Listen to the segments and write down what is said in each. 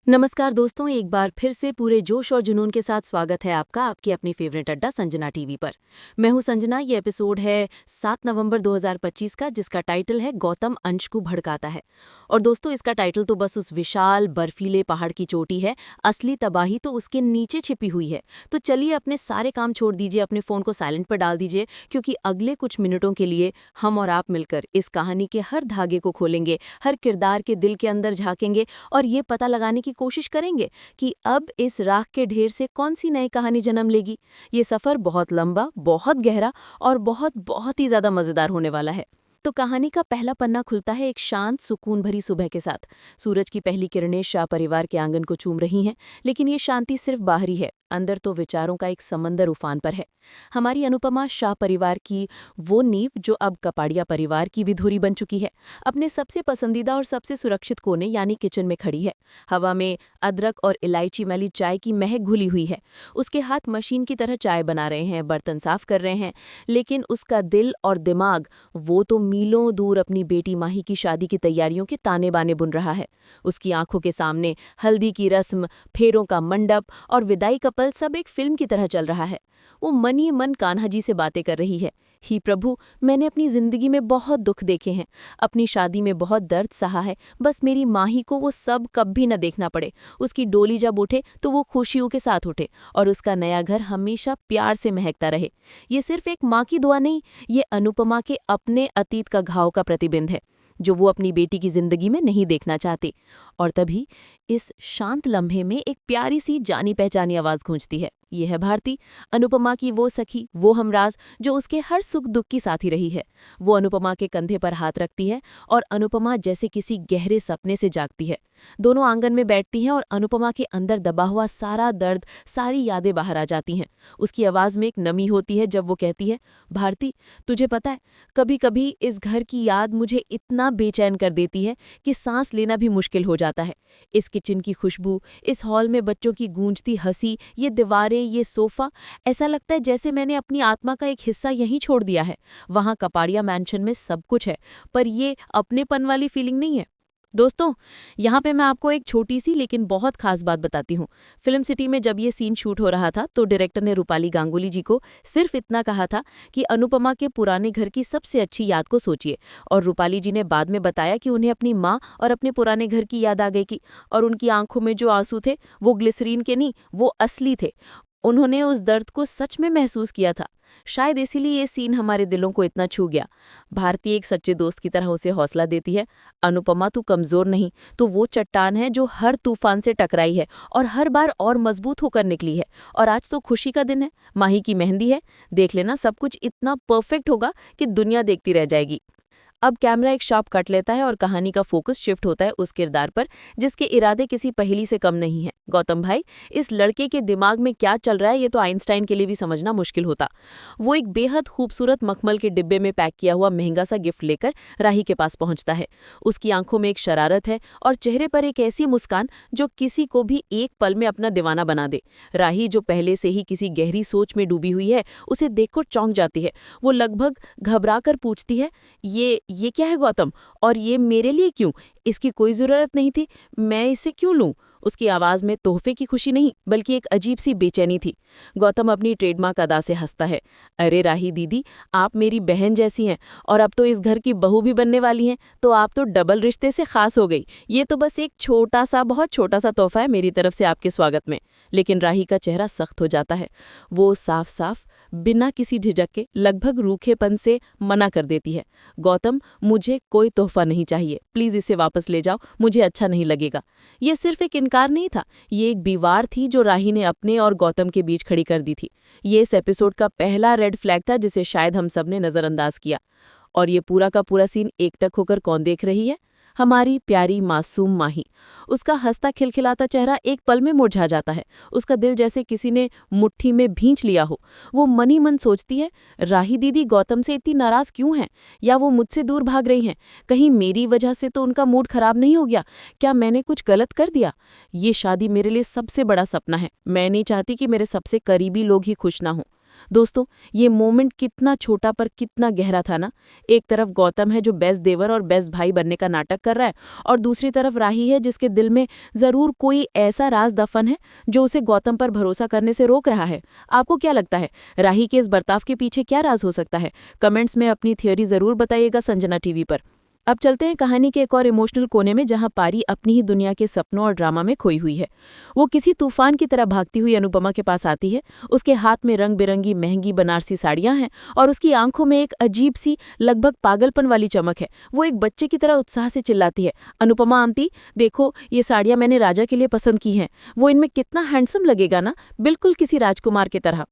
नमस्कार दोस्तों, एक बार फिर से पूरे जोश और जुनून के साथ स्वागत है आपका आपकी अपनी फेवरेट अड्डा संजना टीवी पर। मैं हूं संजना। ये एपिसोड है 7 नवंबर 2025 का, जिसका टाइटल है गौतम अंश को भड़काता है। और दोस्तों, इसका टाइटल तो बस उस विशाल बर्फीले पहाड़ की चोटी है, असली तबाही तो उसके नीचे छिपी हुई है। तो चलिए अपने सारे काम छोड़ दीजिए, अपने फ़ोन को साइलेंट पर डाल दीजिए, क्योंकि अगले कुछ मिनटों के लिए हम और आप मिलकर इस कहानी के हर धागे को खोलेंगे, हर किरदार के दिल के अंदर झाँकेंगे और ये पता लगाने की कोशिश करेंगे कि अब इस राख के ढेर से कौन सी नई कहानी जन्म लेगी। ये सफ़र बहुत लंबा, बहुत गहरा और बहुत बहुत ही ज़्यादा मज़ेदार होने वाला है। तो कहानी का पहला पन्ना खुलता है एक शांत सुकून भरी सुबह के साथ। सूरज की पहली किरणें शाह परिवार के आंगन को चूम रही हैं, लेकिन ये शांति सिर्फ बाहरी है, अंदर तो विचारों का एक समंदर उफान पर है। हमारी अनुपमा शाह परिवार की वो नींव जो अब कपाड़िया परिवार की भी धुरी बन चुकी है, अपने सबसे पसंदीदा और सबसे सुरक्षित कोने यानी किचन में खड़ी है। हवा में अदरक और इलायची वाली चाय की महक घुली हुई है। उसके हाथ मशीन की तरह चाय बना रहे हैं, बर्तन साफ कर रहे हैं, लेकिन उसका दिल और दिमाग वो तो मीलों दूर अपनी बेटी माही की शादी की तैयारियों के ताने बाने बुन रहा है। उसकी आंखों के सामने हल्दी की रस्म, फेरों का मंडप और विदाई का पल सब एक फिल्म की तरह चल रहा है। वो मन ही मन कान्हा जी से बातें कर रही है। ही प्रभु, मैंने अपनी जिंदगी में बहुत दुख देखे हैं, अपनी शादी में बहुत दर्द सहा है, बस मेरी माही को वो सब कभी न देखना पड़े। उसकी डोली जब उठे तो वो खुशियों के साथ उठे और उसका नया घर हमेशा प्यार से महकता रहे। ये सिर्फ एक माँ की दुआ नहीं, ये अनुपमा के अपने अतीत का घाव का प्रतिबिंब है, जो वो अपनी बेटी की जिंदगी में नहीं देखना चाहते। और तभी इस शांत लम्हे में एक प्यारी सी जानी पहचानी आवाज गूंजती है। ये है भारती, अनुपमा की वो सखी, वो हमराज जो उसके हर सुख दुख की साथी रही है। वो अनुपमा के कंधे पर हाथ रखती है और अनुपमा जैसे किसी गहरे सपने से जागती है। दोनों आंगन में बैठती हैं और अनुपमा के अंदर दबा हुआ सारा दर्द, सारी यादें बाहर आ जाती हैं। उसकी आवाज में एक नमी होती है जब वो कहती है, भारती, तुझे पता है, कभी कभी इस घर की याद मुझे इतना बेचैन कर देती है कि सांस लेना भी मुश्किल हो जाता है। इस किचन की खुशबू, इस हॉल में बच्चों की गूंजती हंसी, ये दीवारें, ये सोफा, ऐसा लगता है जैसे मैंने अपनी आत्मा का एक हिस्सा यहीं छोड़ दिया है। वहाँ कपाड़िया मैंशन में सब कुछ है, पर ये अपनेपन वाली फीलिंग नहीं है। दोस्तों, यहाँ पे मैं आपको एक छोटी सी लेकिन बहुत खास बात बताती हूँ। फिल्म सिटी में जब ये सीन शूट हो रहा था तो डायरेक्टर ने रूपाली गांगुली जी को सिर्फ इतना कहा था कि अनुपमा के पुराने घर की सबसे अच्छी याद को सोचिए। और रूपाली जी ने बाद में बताया कि उन्हें अपनी माँ और अपने पुराने घर की याद आ गई की, और उनकी आंखों में जो आंसू थे वो ग्लिसरीन के नहीं, वो असली थे। उन्होंने उस दर्द को सच में महसूस किया था। शायद इसीलिए ये सीन हमारे दिलों को इतना छू गया। भारती एक सच्चे दोस्त की तरह उसे हौसला देती है, अनुपमा तू कमजोर नहीं, तू वो चट्टान है जो हर तूफान से टकराई है और हर बार और मजबूत होकर निकली है। और आज तो खुशी का दिन है, माही की मेहंदी है, देख लेना सब कुछ इतना परफेक्ट होगा कि दुनिया देखती रह जाएगी। अब कैमरा एक शार्प कट लेता है और कहानी का फोकस शिफ्ट होता है उस किरदार पर जिसके इरादे किसी पहेली से कम नहीं है। गौतम भाई, इस लड़के के दिमाग में क्या चल रहा है ये तो आइंस्टाइन के लिए भी समझना मुश्किल होता। वो एक बेहद खूबसूरत मखमल के डिब्बे में पैक किया हुआ महंगा सा गिफ्ट लेकर राही के पास पहुंचता है। उसकी आंखों में एक शरारत है और चेहरे पर एक ऐसी मुस्कान जो किसी को भी एक पल में अपना दीवाना बना दे। राही, जो पहले से ही किसी गहरी सोच में डूबी हुई है, उसे देखकर चौंक जाती है। वो लगभग घबरा कर पूछती है, ये क्या है गौतम, और ये मेरे लिए क्यों? इसकी कोई जरूरत नहीं थी, मैं इसे क्यों लूं? उसकी आवाज में तोहफे की खुशी नहीं बल्कि एक अजीब सी बेचैनी थी। गौतम अपनी ट्रेडमार्क अदा से हंसता है। अरे राही दीदी, आप मेरी बहन जैसी हैं और अब तो इस घर की बहू भी बनने वाली हैं, तो आप तो डबल रिश्ते से खास हो गई। ये तो बस एक छोटा सा, बहुत छोटा सा तोहफा है मेरी तरफ से आपके स्वागत में। लेकिन राही का चेहरा सख्त हो जाता है। वो साफ साफ बिना किसी झिझक के, लगभग रूखेपन से मना कर देती है। गौतम, मुझे कोई तोहफा नहीं चाहिए, प्लीज इसे वापस ले जाओ, मुझे अच्छा नहीं लगेगा। ये सिर्फ एक इनकार नहीं था, ये एक दीवार थी जो राही ने अपने और गौतम के बीच खड़ी कर दी थी। ये इस एपिसोड का पहला रेड फ्लैग था जिसे शायद हम सब ने नजरअंदाज किया। और ये पूरा का पूरा सीन एकटक होकर कौन देख रही है? हमारी प्यारी मासूम माही। उसका हंसता खिलखिलाता चेहरा एक पल में मुरझा जाता है। उसका दिल जैसे किसी ने मुट्ठी में भींच लिया हो। वो मन ही मन सोचती है, राही दीदी गौतम से इतनी नाराज क्यों हैं? या वो मुझसे दूर भाग रही हैं? कहीं मेरी वजह से तो उनका मूड खराब नहीं हो गया? क्या मैंने कुछ गलत कर दिया? ये शादी मेरे लिए सबसे बड़ा सपना है, मैं नहीं चाहती कि मेरे सबसे करीबी लोग ही खुश ना हों। दोस्तों, ये मोमेंट कितना छोटा पर कितना गहरा था ना। एक तरफ गौतम है जो बेस्ट देवर और बेस्ट भाई बनने का नाटक कर रहा है, और दूसरी तरफ राही है जिसके दिल में जरूर कोई ऐसा राज दफन है जो उसे गौतम पर भरोसा करने से रोक रहा है। आपको क्या लगता है, राही के इस बर्ताव के पीछे क्या राज हो सकता है? कमेंट्स में अपनी थियोरी जरूर बताइएगा संजना टीवी पर। अब चलते हैं कहानी के एक और इमोशनल कोने में, जहां पारी अपनी ही दुनिया के सपनों और ड्रामा में खोई हुई है। वो किसी तूफान की तरह भागती हुई अनुपमा के पास आती है। उसके हाथ में रंग बिरंगी महंगी बनारसी साड़ियां हैं और उसकी आंखों में एक अजीब सी लगभग पागलपन वाली चमक है। वो एक बच्चे की तरह उत्साह से चिल्लाती है, अनुपमा आंटी देखो, ये साड़ियां मैंने राजा के लिए पसंद की हैं। वो इनमें कितना हैंडसम लगेगा ना, बिल्कुल किसी राजकुमार की तरह।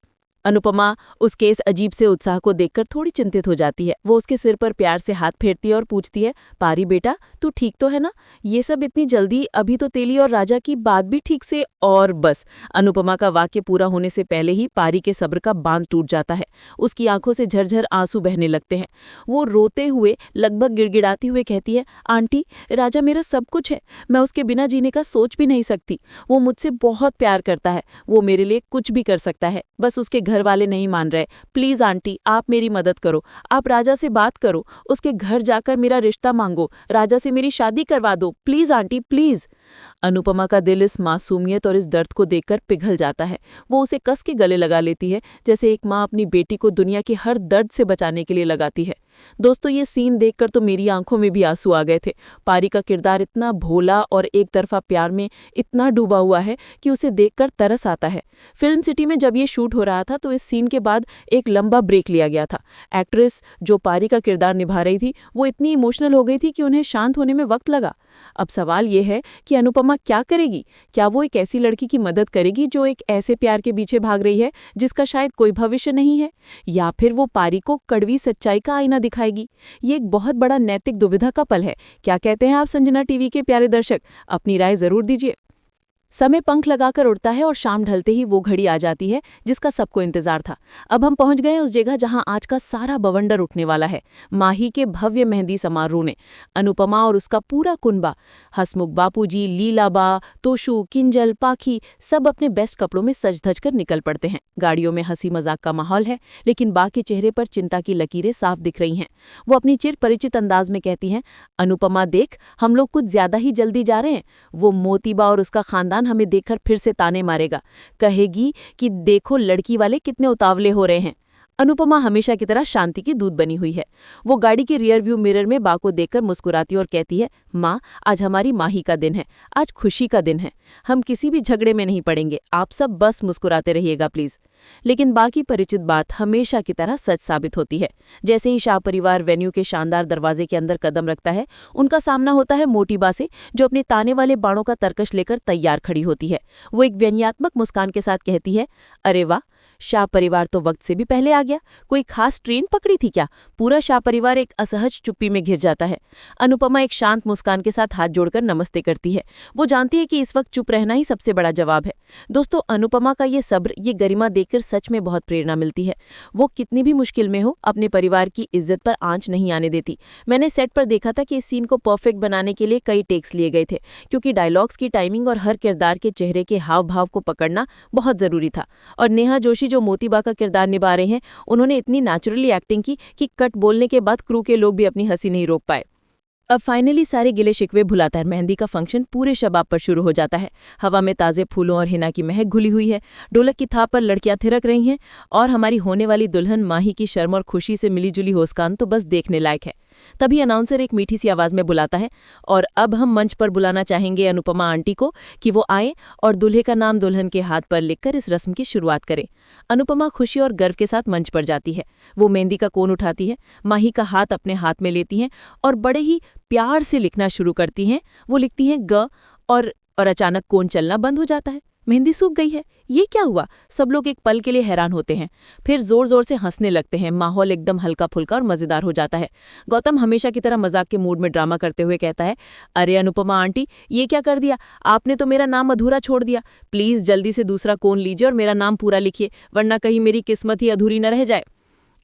अनुपमा उसके इस अजीब से उत्साह को देखकर थोड़ी चिंतित हो जाती है। वो उसके सिर पर प्यार से हाथ फेरती है और पूछती है, पारी बेटा तू ठीक तो है ना? ये सब इतनी जल्दी, अभी तो तेली और राजा की बात भी ठीक से। और बस अनुपमा का वाक्य पूरा होने से पहले ही पारी के सब्र का बांध टूट जाता है। उसकी आंखों से झरझर आंसू बहने लगते हैं। वो रोते हुए, लगभग गिड़गिड़ाती हुए कहती है, आंटी राजा मेरा सब कुछ है, मैं उसके बिना जीने का सोच भी नहीं सकती। वो मुझसे बहुत प्यार करता है, वो मेरे लिए कुछ भी कर सकता है, बस उसके घर वाले नहीं मान रहे। प्लीज आंटी आप मेरी मदद करो, आप राजा से बात करो, उसके घर जाकर मेरा रिश्ता मांगो, राजा से मेरी शादी करवा दो, प्लीज आंटी प्लीज। अनुपमा का दिल इस मासूमियत और इस दर्द को देखकर पिघल जाता है। वो उसे कस के गले लगा लेती है, जैसे एक माँ अपनी बेटी को दुनिया के हर दर्द से बचाने के लिए लगाती है। दोस्तों, ये सीन देखकर तो मेरी आंखों में भी आंसू आ गए थे। पारी का किरदार इतना भोला और एक तरफा प्यार में इतना डूबा हुआ है कि उसे देखकर तरस आता है। फिल्म सिटी में जब ये शूट हो रहा था तो इस सीन के बाद एक लंबा ब्रेक लिया गया था। एक्ट्रेस जो पारी का किरदार निभा रही थी वो इतनी इमोशनल हो गई थी कि उन्हें शांत होने में वक्त लगा। अब सवाल ये है कि अनुपमा क्या करेगी? क्या वो एक ऐसी लड़की की मदद करेगी जो एक ऐसे प्यार के पीछे भाग रही है जिसका शायद कोई भविष्य नहीं है, या फिर वो पारी को कड़वी सच्चाई का आईना दिखाएगी? ये एक बहुत बड़ा नैतिक दुविधा का पल है। क्या कहते हैं आप संजना टीवी के प्यारे दर्शक? अपनी राय जरूर दीजिए। समय पंख लगाकर उड़ता है और शाम ढलते ही वो घड़ी आ जाती है जिसका सबको इंतजार था। अब हम पहुंच गए उस जगह जहां आज का सारा बवंडर उठने वाला है, माही के भव्य मेहंदी समारोह में। अनुपमा और उसका पूरा कुनबा, हसमुख बापूजी, लीलाबा, तोशु, किंजल, पाखी सब अपने बेस्ट कपड़ों में सज धज कर निकल पड़ते हैं। गाड़ियों में हंसी मजाक का माहौल है, लेकिन बा के चेहरे पर चिंता की लकीरें साफ दिख रही हैं। वो अपनी चिर परिचित अंदाज में कहती हैं, अनुपमा देख, हम लोग कुछ ज्यादा ही जल्दी जा रहे हैं। वो मोतीबा और उसका खानदान हमें देखकर फिर से ताने मारेगा, कहेगी कि देखो लड़की वाले कितने उतावले हो रहे हैं। अनुपमा हमेशा की तरह शांति की दूत बनी हुई है। वो गाड़ी के रियर व्यू मिरर में बा को देखकर मुस्कुराती और कहती है, माँ आज हमारी माही का दिन है, आज खुशी का दिन है, हम किसी भी झगड़े में नहीं पड़ेंगे, आप सब बस मुस्कुराते रहिएगा प्लीज। लेकिन बा की परिचित बात हमेशा की तरह सच साबित होती है। जैसे ही शाह परिवार वेन्यू के शानदार दरवाजे के अंदर कदम रखता है, उनका सामना होता है मोटी बा से, जो अपने ताने वाले बाणों का तरकश लेकर तैयार खड़ी होती है। वो एक व्यंग्यात्मक मुस्कान के साथ कहती है, अरे वाह, शाह परिवार तो वक्त से भी पहले आ गया, कोई खास ट्रेन पकड़ी थी क्या? पूरा शाह परिवार एक असहज चुप्पी में घिर जाता है। अनुपमा एक शांत मुस्कान के साथ हाथ जोड़कर नमस्ते करती है। वो जानती है कि इस वक्त चुप रहना ही सबसे बड़ा जवाब है। दोस्तों, अनुपमा का ये सब्र, ये गरिमा देखकर सच में बहुत प्रेरणा मिलती है। वो कितनी भी मुश्किल में हो, अपने परिवार की इज्जत पर आंच नहीं आने देती। मैंने सेट पर देखा था कि इस सीन को परफेक्ट बनाने के लिए कई टेक्स लिए गए थे, क्योंकि डायलॉग्स की टाइमिंग और हर किरदार के चेहरे के हाव भाव को पकड़ना बहुत जरूरी था। और नेहा जोशी जो मोतीबा का किरदार निभा रहे हैं, उन्होंने इतनी नेचुरली एक्टिंग की कि कट बोलने के बाद क्रू के लोग भी अपनी हंसी नहीं रोक पाए। अब फाइनली सारे गिले शिकवे भुलाता है। मेहंदी का फंक्शन पूरे शबाब पर शुरू हो जाता है। हवा में ताजे फूलों और हिना की महक घुली हुई है। ढोलक की थाप पर लड़कियां थिरक रही हैं और हमारी होने वाली दुल्हन माही की शर्म और खुशी से मिली जुली मुस्कान तो बस देखने लायक है। तभी अनाउंसर एक मीठी सी आवाज में बुलाता है, और अब हम मंच पर बुलाना चाहेंगे अनुपमा आंटी को कि वो आए और दूल्हे का नाम दुल्हन के हाथ पर लिखकर इस रस्म की शुरुआत करें। अनुपमा खुशी और गर्व के साथ मंच पर जाती है। वो मेहंदी का कोन उठाती है, माही का हाथ अपने हाथ में लेती हैं और बड़े ही प्यार से लिखना शुरू करती हैं। वो लिखती हैं ग, और अचानक कोन चलना बंद हो जाता है। मेहंदी सूख गई है। ये क्या हुआ? सब लोग एक पल के लिए हैरान होते हैं, फिर जोर जोर से हंसने लगते हैं। माहौल एकदम हल्का फुल्का और मजेदार हो जाता है। गौतम हमेशा की तरह मजाक के मूड में ड्रामा करते हुए कहता है, अरे अनुपमा आंटी, ये क्या कर दिया आपने? तो मेरा नाम अधूरा छोड़ दिया। प्लीज जल्दी से दूसरा कोन लीजिए और मेरा नाम पूरा लिखिए, वरना कहीं मेरी किस्मत ही अधूरी न रह जाए।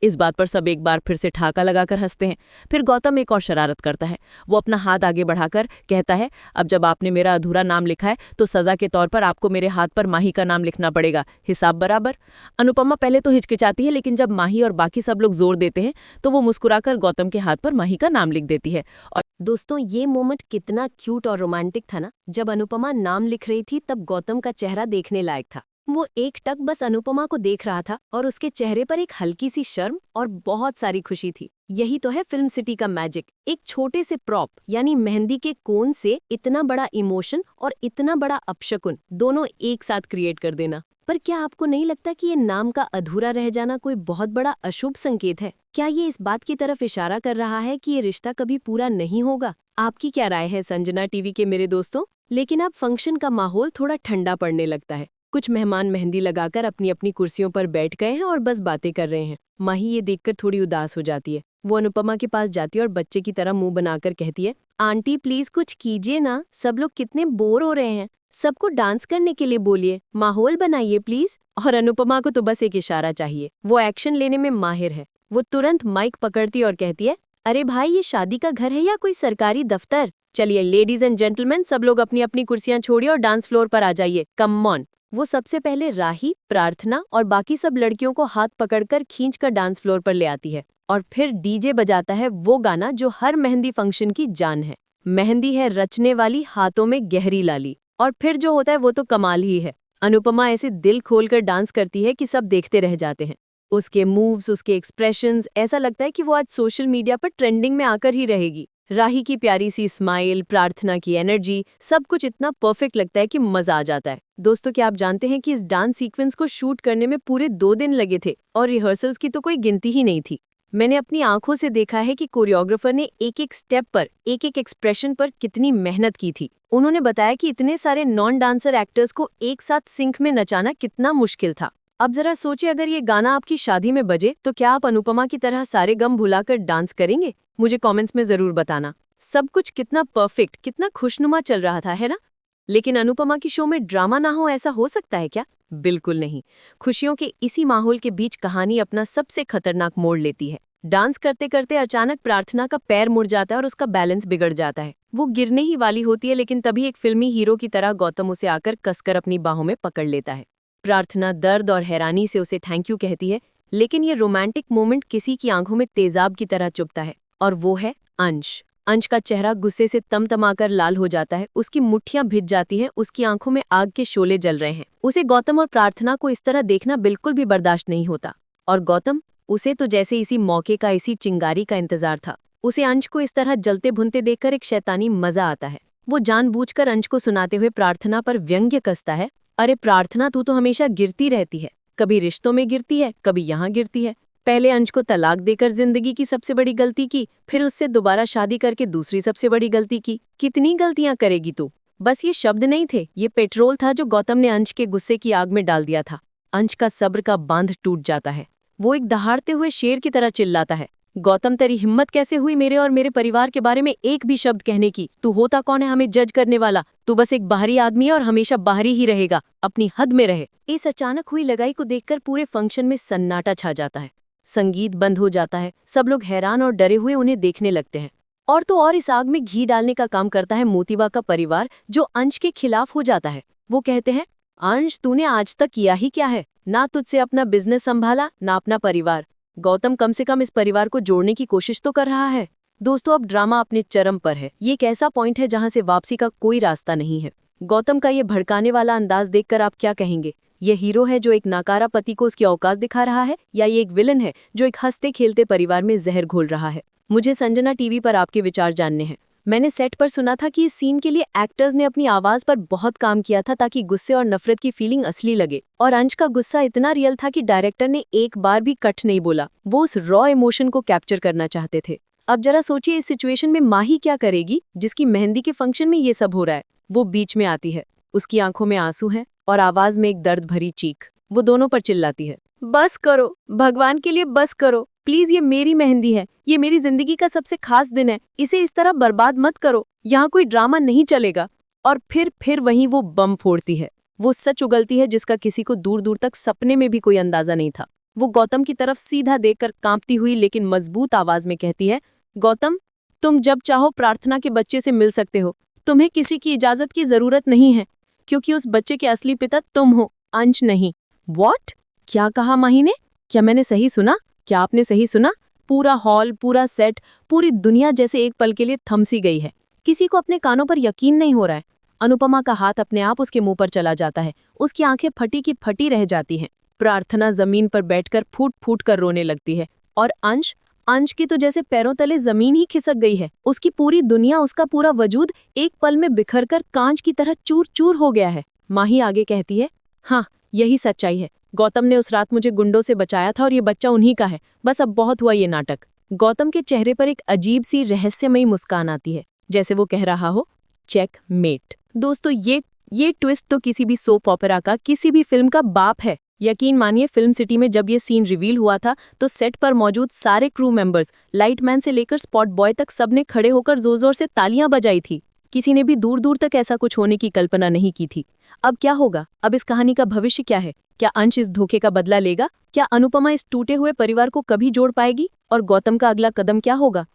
इस बात पर सब एक बार फिर से ठाका लगाकर हंसते हैं। फिर गौतम एक और शरारत करता है। वो अपना हाथ आगे बढ़ाकर कहता है, अब जब आपने मेरा अधूरा नाम लिखा है तो सजा के तौर पर आपको मेरे हाथ पर माही का नाम लिखना पड़ेगा, हिसाब बराबर। अनुपमा पहले तो हिचकिचाती है, लेकिन जब माही और बाकी सब लोग जोर देते हैं तो वो मुस्कुराकर गौतम के हाथ पर माही का नाम लिख देती है। और दोस्तों, ये मोमेंट कितना क्यूट और रोमांटिक था ना। जब अनुपमा नाम लिख रही थी तब गौतम का चेहरा देखने लायक था। वो एकटक बस अनुपमा को देख रहा था और उसके चेहरे पर एक हल्की सी शर्म और बहुत सारी खुशी थी। यही तो है फिल्म सिटी का मैजिक। एक छोटे से प्रॉप यानी मेहंदी के कोन से इतना बड़ा इमोशन और इतना बड़ा अपशकुन दोनों एक साथ क्रिएट कर देना। पर क्या आपको नहीं लगता कि ये नाम का अधूरा रह जाना कोई बहुत बड़ा अशुभ संकेत है? क्या ये इस बात की तरफ इशारा कर रहा है कि ये रिश्ता कभी पूरा नहीं होगा? आपकी क्या राय है संजना टीवी के मेरे दोस्तों? लेकिन अब फंक्शन का माहौल थोड़ा ठंडा पड़ने लगता है। कुछ मेहमान मेहंदी लगाकर अपनी अपनी कुर्सियों पर बैठ गए हैं और बस बातें कर रहे हैं। माही ये देखकर थोड़ी उदास हो जाती है। वो अनुपमा के पास जाती है और बच्चे की तरह मुंह बनाकर कहती है, आंटी प्लीज कुछ कीजिए ना, सब लोग कितने बोर हो रहे हैं। सबको डांस करने के लिए बोलिए, माहौल बनाइए प्लीज। और अनुपमा को तो बस एक इशारा चाहिए। वो एक्शन लेने में माहिर है। वो तुरंत माइक पकड़ती और कहती है, अरे भाई ये शादी का घर है या कोई सरकारी दफ्तर? चलिए लेडीज एंड जेंटलमैन, सब लोग अपनी अपनी कुर्सियां छोड़िए और डांस फ्लोर पर आ जाइए, कम ऑन। वो सबसे पहले राही, प्रार्थना और बाकी सब लड़कियों को हाथ पकड़कर खींचकर डांस फ्लोर पर ले आती है और फिर डीजे बजाता है वो गाना जो हर मेहंदी फंक्शन की जान है। मेहंदी है रचने वाली, हाथों में गहरी लाली। और फिर जो होता है वो तो कमाल ही है। अनुपमा ऐसे दिल खोलकर डांस करती है कि सब देखते रह जाते हैं। उसके मूव्स, उसके एक्सप्रेशंस, ऐसा लगता है कि वो आज सोशल मीडिया पर ट्रेंडिंग में आकर ही रहेगी। राही की प्यारी सी स्माइल, प्रार्थना की एनर्जी, सब कुछ इतना परफेक्ट लगता है कि मजा आ जाता है। दोस्तों, क्या आप जानते हैं कि इस डांस सीक्वेंस को शूट करने में पूरे 2 दिन लगे थे और रिहर्सल्स की तो कोई गिनती ही नहीं थी। मैंने अपनी आंखों से देखा है कि कोरियोग्राफर ने एक एक स्टेप पर, एक एक एक्सप्रेशन पर कितनी मेहनत की थी। उन्होंने बताया कि इतने सारे नॉन डांसर एक्टर्स को एक साथ सिंक में नचाना कितना मुश्किल था। अब जरा सोचिए, अगर ये गाना आपकी शादी में बजे तो क्या आप अनुपमा की तरह सारे गम भुलाकर डांस करेंगे? मुझे कमेंट्स में जरूर बताना। सब कुछ कितना परफेक्ट, कितना खुशनुमा चल रहा था, है ना? लेकिन अनुपमा की शो में ड्रामा ना हो, ऐसा हो सकता है क्या? बिल्कुल नहीं। खुशियों के इसी माहौल के बीच कहानी अपना सबसे खतरनाक मोड़ लेती है। डांस करते करते अचानक प्रार्थना का पैर मुड़ जाता है और उसका बैलेंस बिगड़ जाता है। वो गिरने ही वाली होती है, लेकिन तभी एक फिल्मी हीरो की तरह गौतम उसे आकर कसकर अपनी बाहों में पकड़ लेता है। प्रार्थना दर्द और हैरानी से उसे थैंक यू कहती है, लेकिन ये रोमांटिक मोमेंट किसी की आंखों में तेजाब की तरह चुभता है, और वो है अंश। अंश का चेहरा गुस्से से तमतमाकर लाल हो जाता है, उसकी मुट्ठियां भिज जाती हैं, उसकी आंखों में आग के शोले जल रहे हैं। उसे गौतम और प्रार्थना को इस तरह देखना बिल्कुल भी बर्दाश्त नहीं होता। और गौतम, उसे तो जैसे इसी मौके का, इसी चिंगारी का इंतजार था। उसे अंश को इस तरह जलते भुनते देखकर एक शैतानी मजा आता है। वो जानबूझकर अंश को सुनाते हुए प्रार्थना पर व्यंग्य कसता है, अरे प्रार्थना, तू तो हमेशा गिरती रहती है। कभी रिश्तों में गिरती है, कभी यहाँ गिरती है। पहले अंश को तलाक देकर जिंदगी की सबसे बड़ी गलती की, फिर उससे दोबारा शादी करके दूसरी सबसे बड़ी गलती की। कितनी गलतियां करेगी तू? बस ये शब्द नहीं थे, ये पेट्रोल था जो गौतम ने अंश के गुस्से की आग में डाल दिया था। अंश का सब्र का बांध टूट जाता है। वो एक दहाड़ते हुए शेर की तरह चिल्लाता है, गौतम, तेरी हिम्मत कैसे हुई मेरे और मेरे परिवार के बारे में एक भी शब्द कहने की? तू होता कौन है हमें जज करने वाला? तू बस एक बाहरी आदमी है और हमेशा बाहरी ही रहेगा। अपनी हद में रहे। इस अचानक हुई लगाई को देखकर पूरे फंक्शन में सन्नाटा छा जाता है। संगीत बंद हो जाता है। सब लोग हैरान और डरे हुए उन्हें देखने लगते हैं। और तो और इस आग में घी डालने का काम करता है मोतीबा का परिवार, जो अंश के खिलाफ हो जाता है। वो कहते हैं, अंश, तूने आज तक किया ही क्या है? ना तुझसे अपना बिजनेस संभाला, ना अपना परिवार। गौतम, कम से कम इस परिवार को जोड़ने की कोशिश तो कर रहा है। दोस्तों, अब ड्रामा अपने चरम पर है। ये एक ऐसा पॉइंट है जहां से वापसी का कोई रास्ता नहीं है। गौतम का ये भड़काने वाला अंदाज देखकर आप क्या कहेंगे? ये हीरो है जो एक नाकारा पति को उसकी औकात दिखा रहा है, या ये एक विलन है जो एक हंसते खेलते परिवार में जहर घोल रहा है? मुझे संजना टीवी पर आपके विचार जानने हैं। मैंने सेट पर सुना था कि इस सीन के लिए एक्टर्स ने अपनी आवाज पर बहुत काम किया था ताकि गुस्से और नफरत की फीलिंग असली लगे। और अंश का गुस्सा इतना रियल था कि डायरेक्टर ने एक बार भी कट नहीं बोला। वो उस रॉ इमोशन को कैप्चर करना चाहते थे। अब जरा सोचिए, इस सिचुएशन में माही क्या करेगी, जिसकी मेहंदी के फंक्शन में ये सब हो रहा है? वो बीच में आती है। उसकी आंखों में आंसू हैं और आवाज में एक दर्द भरी चीख। वो दोनों पर चिल्लाती है, बस करो, भगवान के लिए बस करो प्लीज, ये मेरी मेहंदी है, ये मेरी जिंदगी का सबसे खास दिन है, इसे इस तरह बर्बाद मत करो, यहाँ कोई ड्रामा नहीं चलेगा। और फिर वहीं वो बम फोड़ती है। वो सच उगलती है जिसका किसी को दूर दूर तक सपने में भी कोई अंदाजा नहीं था। वो गौतम की तरफ सीधा देखकर कांपती हुई लेकिन मजबूत आवाज में कहती है, गौतम, तुम जब चाहो प्रार्थना के बच्चे से मिल सकते हो। तुम्हें किसी की इजाजत की जरूरत नहीं है, क्योंकि उस बच्चे के असली पिता तुम हो, अंश नहीं। व्हाट? क्या कहा माही ने? क्या मैंने सही सुना? क्या आपने सही सुना? पूरा हॉल, पूरा सेट, पूरी दुनिया जैसे एक पल के लिए थमसी गई है। किसी को अपने कानों पर यकीन नहीं हो रहा है। अनुपमा का हाथ अपने आप उसके मुंह पर चला जाता है। उसकी आंखें फटी की फटी रह जाती हैं। प्रार्थना जमीन पर बैठकर फूट फूट कर रोने लगती है। और अंश की तो जैसे पैरों तले जमीन ही खिसक गई है। उसकी पूरी दुनिया, उसका पूरा वजूद एक पल में बिखरकर कांच की तरह चूर चूर हो गया है। माही आगे कहती है, हाँ, यही सच्चाई है। गौतम ने उस रात मुझे गुंडों से बचाया था और ये बच्चा उन्हीं का है। बस अब बहुत हुआ ये नाटक। गौतम के चेहरे पर एक अजीब सी रहस्यमयी मुस्कान आती है, जैसे वो कह रहा हो, चेक मेट। दोस्तों, ये ट्विस्ट तो किसी भी सोप ओपेरा का, किसी भी फिल्म का बाप है। यकीन मानिए, फिल्म सिटी में जब ये सीन रिवील हुआ था तो सेट पर मौजूद सारे क्रू मेंबर्स, लाइटमैन से लेकर स्पॉट बॉय तक, सबने खड़े होकर जोर जोर से तालियां बजाई थी। किसी ने भी दूर दूर तक ऐसा कुछ होने की कल्पना नहीं की थी। अब क्या होगा? अब इस कहानी का भविष्य क्या है? क्या अंश इस धोखे का बदला लेगा? क्या अनुपमा इस टूटे हुए परिवार को कभी जोड़ पाएगी? और गौतम का अगला कदम क्या होगा?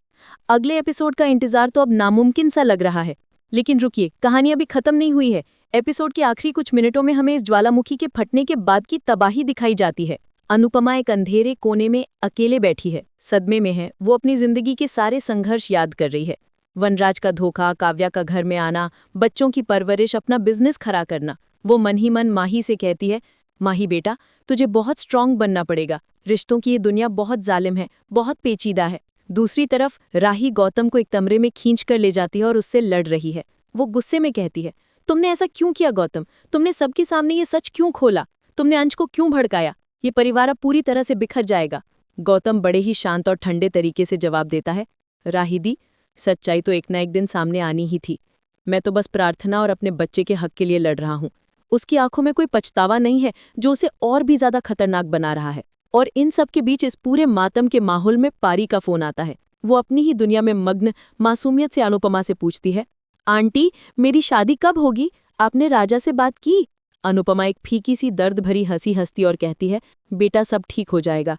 अगले एपिसोड का इंतजार तो अब नामुमकिन सा लग रहा है। लेकिन रुकिए, कहानी अभी खत्म नहीं हुई है। एपिसोड के आखिरी कुछ मिनटों में हमें इस ज्वालामुखी के फटने के बाद की तबाही दिखाई जाती है। अनुपमा एक अंधेरे कोने में अकेले बैठी है, सदमे में है। वो अपनी जिंदगी के सारे संघर्ष याद कर रही है। वनराज का धोखा, काव्या का घर में आना, बच्चों की परवरिश, अपना बिजनेस खड़ा करना। वो मन ही मन माही से कहती है, माही बेटा, तुझे बहुत स्ट्रांग बनना पड़ेगा। रिश्तों की ये दुनिया बहुत जालिम है, बहुत पेचीदा है। दूसरी तरफ राही गौतम को एक कमरे में खींच कर ले जाती है और उससे लड़ रही है। वो गुस्से में कहती है, तुमने ऐसा क्यों किया गौतम? तुमने सबके सामने ये सच क्यों खोला? तुमने अंश को क्यों भड़काया? ये परिवार अब पूरी तरह से बिखर जाएगा। गौतम बड़े ही शांत और ठंडे तरीके से जवाब देता है, राही दी, सच्चाई तो एक ना एक दिन सामने आनी ही थी। मैं तो बस प्रार्थना और अपने बच्चे के हक के लिए लड़ रहा हूँ। उसकी आंखों में कोई पछतावा नहीं है, जो उसे और भी ज्यादा खतरनाक बना रहा है। और इन सब के बीच इस पूरे मातम के माहौल में पारी का फोन आता है। वो अपनी ही दुनिया में मग्न मासूमियत से अनुपमा से पूछती है, आंटी, मेरी शादी कब होगी? आपने राजा से बात की? अनुपमा एक फीकी सी दर्द भरी हंसी हंसती और कहती है, बेटा, सब ठीक हो जाएगा।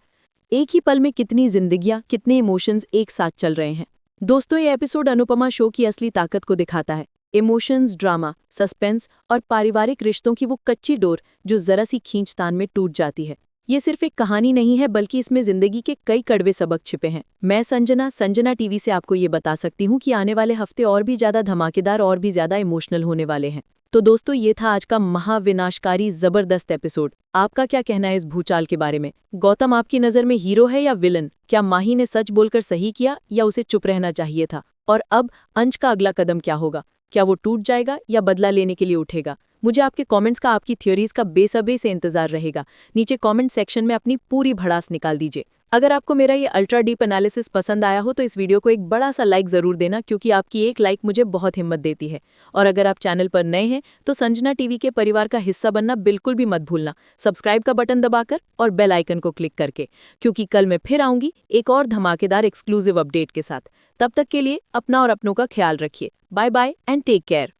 एक ही पल में कितनी जिंदगियां, कितने इमोशंस एक साथ चल रहे हैं। दोस्तों, ये एपिसोड अनुपमा शो की असली ताकत को दिखाता है। इमोशंस, ड्रामा, सस्पेंस और पारिवारिक रिश्तों की वो कच्ची डोर जो जरा सी खींचतान में टूट जाती है। ये सिर्फ एक कहानी नहीं है, बल्कि इसमें जिंदगी के कई कड़वे सबक छिपे हैं। मैं संजना टीवी से आपको ये बता सकती हूँ कि आने वाले हफ्ते और भी ज्यादा धमाकेदार और भी ज्यादा इमोशनल होने वाले हैं। तो दोस्तों, ये था आज का महाविनाशकारी जबरदस्त एपिसोड। आपका क्या कहना है इस भूचाल के बारे में? गौतम आपकी नज़र में हीरो है या विलन? क्या माही ने सच बोलकर सही किया या उसे चुप रहना चाहिए था? और अब अंश का अगला कदम क्या होगा? क्या वो टूट जाएगा या बदला लेने के लिए उठेगा? मुझे आपके कमेंट्स का, आपकी थ्योरीज का बेसब्री से इंतजार रहेगा। नीचे कमेंट सेक्शन में अपनी पूरी भड़ास निकाल दीजिए। अगर आपको मेरा ये अल्ट्रा डीप एनालिसिस पसंद आया हो तो इस वीडियो को एक बड़ा सा लाइक जरूर देना, क्योंकि आपकी एक लाइक मुझे बहुत हिम्मत देती है। और अगर आप चैनल पर नए हैं तो संजना टीवी के परिवार का हिस्सा बनना बिल्कुल भी मत भूलना, सब्सक्राइब का बटन दबाकर और बेल आइकन को क्लिक करके, क्योंकि कल मैं फिर आऊंगी एक और धमाकेदार एक्सक्लूसिव अपडेट के साथ। तब तक के लिए अपना और अपनों का ख्याल रखिए। Bye bye and take care.